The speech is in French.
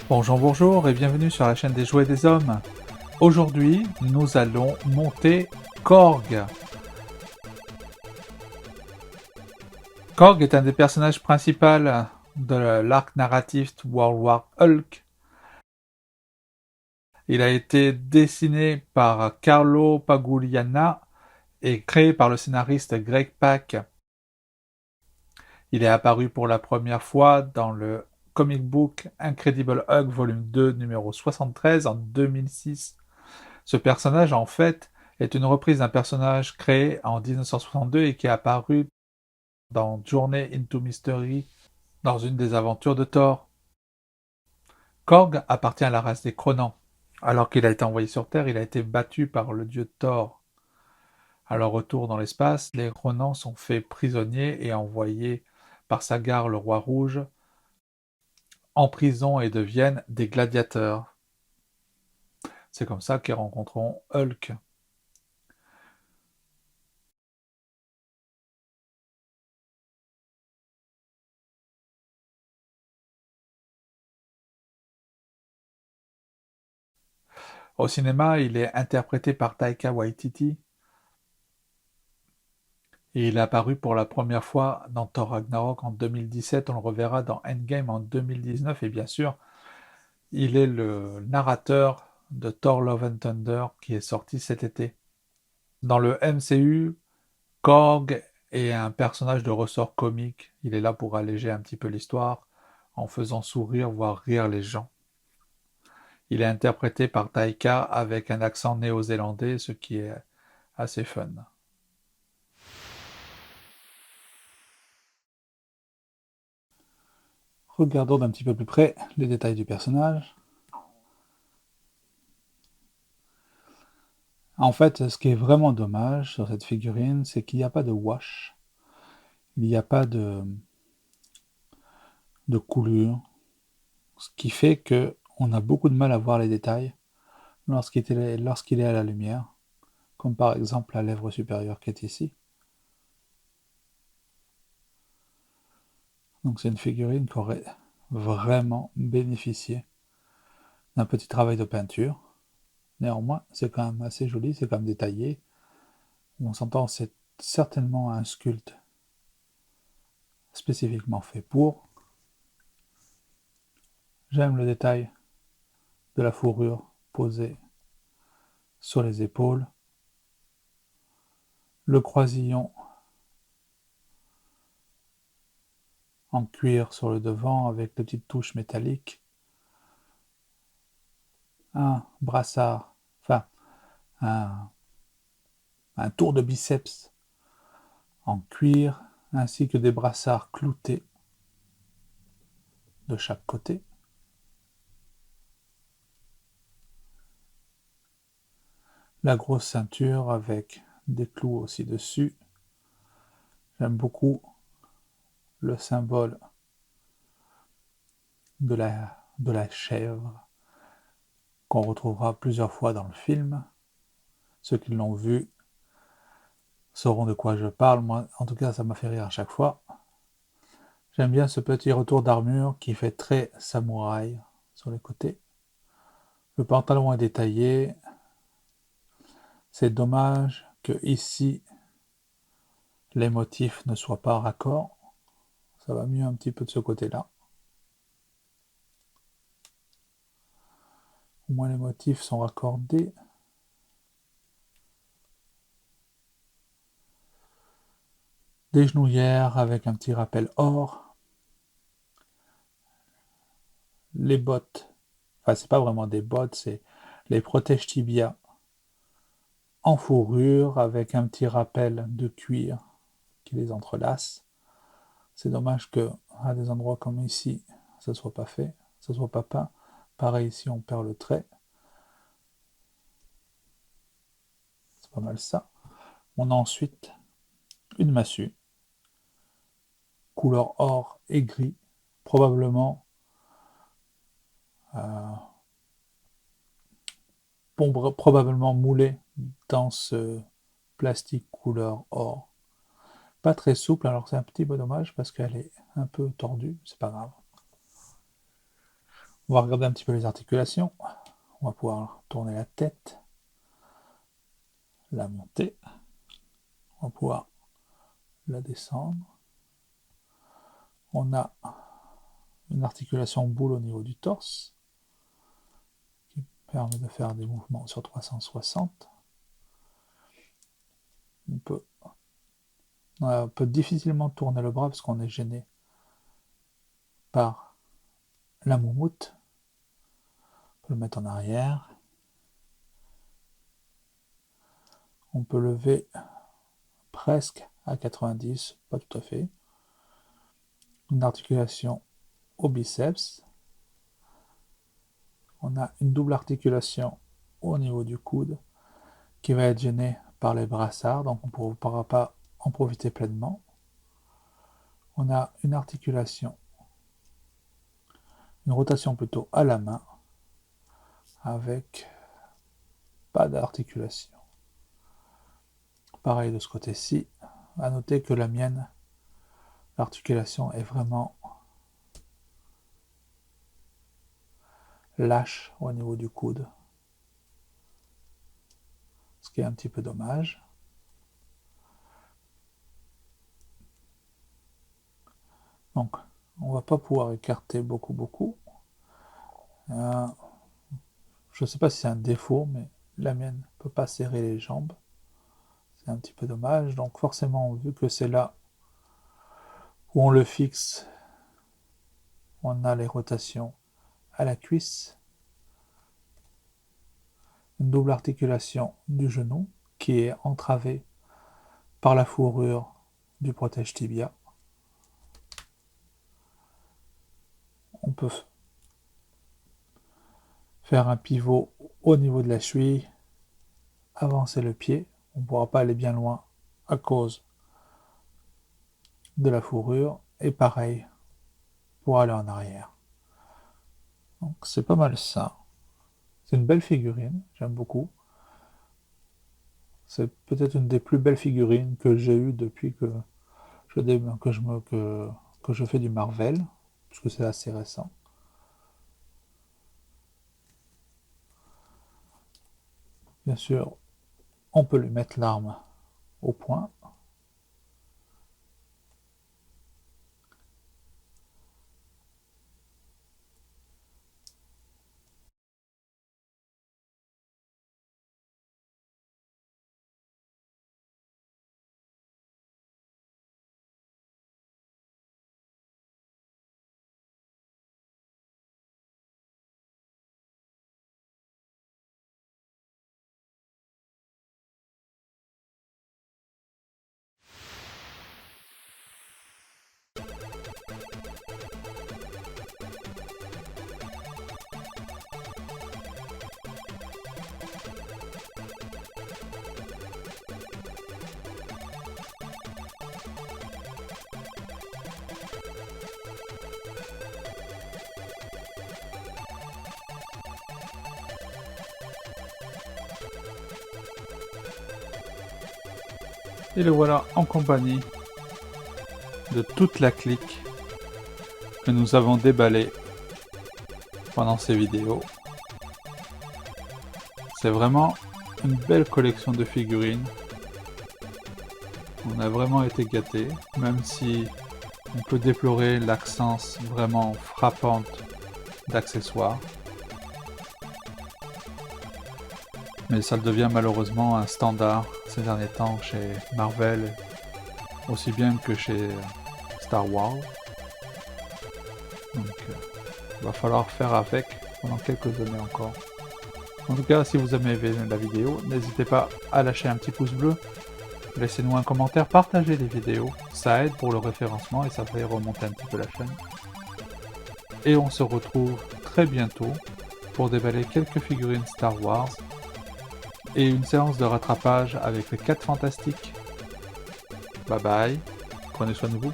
Bonjour, bonjour et bienvenue sur la chaîne des jouets des hommes. Aujourd'hui, nous allons monter Korg. Korg est un des personnages principaux de l'arc narratif World War Hulk. Il a été dessiné par Carlo Pagugliana et créé par le scénariste Greg Pak. Il est apparu pour la première fois dans le comic book Incredible Hulk volume 2 numéro 73 en 2006. Ce personnage, en fait, est une reprise d'un personnage créé en 1962 et qui est apparu dans Journey into Mystery dans une des aventures de Thor. Korg appartient à la race des Kronans. Alors qu'il a été envoyé sur Terre, il a été battu par le dieu Thor. À leur retour dans l'espace, les Kronans sont faits prisonniers et envoyés par Sagar, le roi rouge, en prison et deviennent des gladiateurs. C'est comme ça qu'ils rencontreront Hulk. Au cinéma, il est interprété par Taika Waititi et il est apparu pour la première fois dans Thor Ragnarok en 2017. On le reverra dans Endgame en 2019 et bien sûr, il est le narrateur de Thor Love and Thunder qui est sorti cet été. Dans le MCU, Korg est un personnage de ressort comique. Il est là pour alléger un petit peu l'histoire en faisant sourire, voire rire les gens. Il est interprété par Taika avec un accent néo-zélandais, ce qui est assez fun. Regardons d'un petit peu plus près les détails du personnage. En fait, ce qui est vraiment dommage sur cette figurine, c'est qu'il n'y a pas de wash, il n'y a pas de coulure, ce qui fait que on a beaucoup de mal à voir les détails lorsqu'il est à la lumière, comme par exemple la lèvre supérieure qui est ici. Donc c'est une figurine qui aurait vraiment bénéficié d'un petit travail de peinture. Néanmoins, c'est quand même assez joli, c'est quand même détaillé. On s'entend, c'est certainement un sculpte spécifiquement fait pour. J'aime le détail de la fourrure posée sur les épaules, le croisillon en cuir sur le devant avec des petites touches métalliques, un brassard, enfin un, un tour de biceps en cuir, ainsi que des brassards cloutés de chaque côté. La grosse ceinture avec des clous aussi dessus. J'aime beaucoup le symbole de la chèvre qu'on retrouvera plusieurs fois dans le film. Ceux qui l'ont vu sauront de quoi je parle. Moi, en tout cas, ça m'a fait rire à chaque fois. J'aime bien ce petit retour d'armure qui fait très samouraï sur les côtés. Le pantalon est détaillé. C'est dommage que ici les motifs ne soient pas raccords. Ça va mieux un petit peu de ce côté-là. Au moins les motifs sont raccordés. Des genouillères avec un petit rappel or. Les bottes, enfin c'est pas vraiment des bottes, c'est les protèges tibia en fourrure avec un petit rappel de cuir qui les entrelace. C'est dommage que à des endroits comme ici, ça soit pas fait, ça soit pas peint. Pareil ici, on perd le trait. C'est pas mal ça. On a ensuite une massue, couleur or et gris, probablement euh, probablement moulée dans ce plastique couleur or. Pas très souple, alors c'est un petit peu dommage parce qu'elle est un peu tordue, c'est pas grave. On va regarder un petit peu les articulations. On va pouvoir tourner la tête, la monter. On va pouvoir la descendre. On a une articulation boule au niveau du torse qui permet de faire des mouvements sur 360. On peut difficilement tourner le bras parce qu'on est gêné par la moumoute. On peut le mettre en arrière. On peut lever presque à 90, pas tout à fait. Une articulation au biceps. On a une double articulation au niveau du coude qui va être gênée par les brassards, donc on ne pourra pas en profiter pleinement. On a une articulation, une rotation plutôt à la main, avec pas d'articulation. Pareil de ce côté-ci. À noter que la mienne, l'articulation est vraiment lâche au niveau du coude, ce qui est un petit peu dommage. Donc, on va pas pouvoir écarter beaucoup. Je ne sais pas si c'est un défaut, mais la mienne ne peut pas serrer les jambes. C'est un petit peu dommage. Donc forcément, vu que c'est là où on le fixe, on a les rotations à la cuisse. Une double articulation du genou qui est entravée par la fourrure du protège tibia. On peut faire un pivot au niveau de la cheville, avancer le pied. On ne pourra pas aller bien loin à cause de la fourrure. Et pareil pour aller en arrière. Donc c'est pas mal ça. C'est une belle figurine, j'aime beaucoup. C'est peut-être une des plus belles figurines que j'ai eues depuis que je fais du Marvel, puisque c'est assez récent. Bien sûr, on peut lui mettre l'arme au poing. Et le voilà en compagnie de toute la clique que nous avons déballée pendant ces vidéos. C'est vraiment une belle collection de figurines. On a vraiment été gâtés, même si on peut déplorer l'absence vraiment frappante d'accessoires. Mais ça devient malheureusement un standard ces derniers temps chez Marvel, aussi bien que chez Star Wars. Donc il va falloir faire avec pendant quelques années encore. En tout cas, si vous avez aimé la vidéo, n'hésitez pas à lâcher un petit pouce bleu, laissez-nous un commentaire, partagez les vidéos, ça aide pour le référencement et ça fait remonter un petit peu la chaîne. Et on se retrouve très bientôt pour déballer quelques figurines Star Wars et une séance de rattrapage avec les 4 Fantastiques. Bye bye, prenez soin de vous.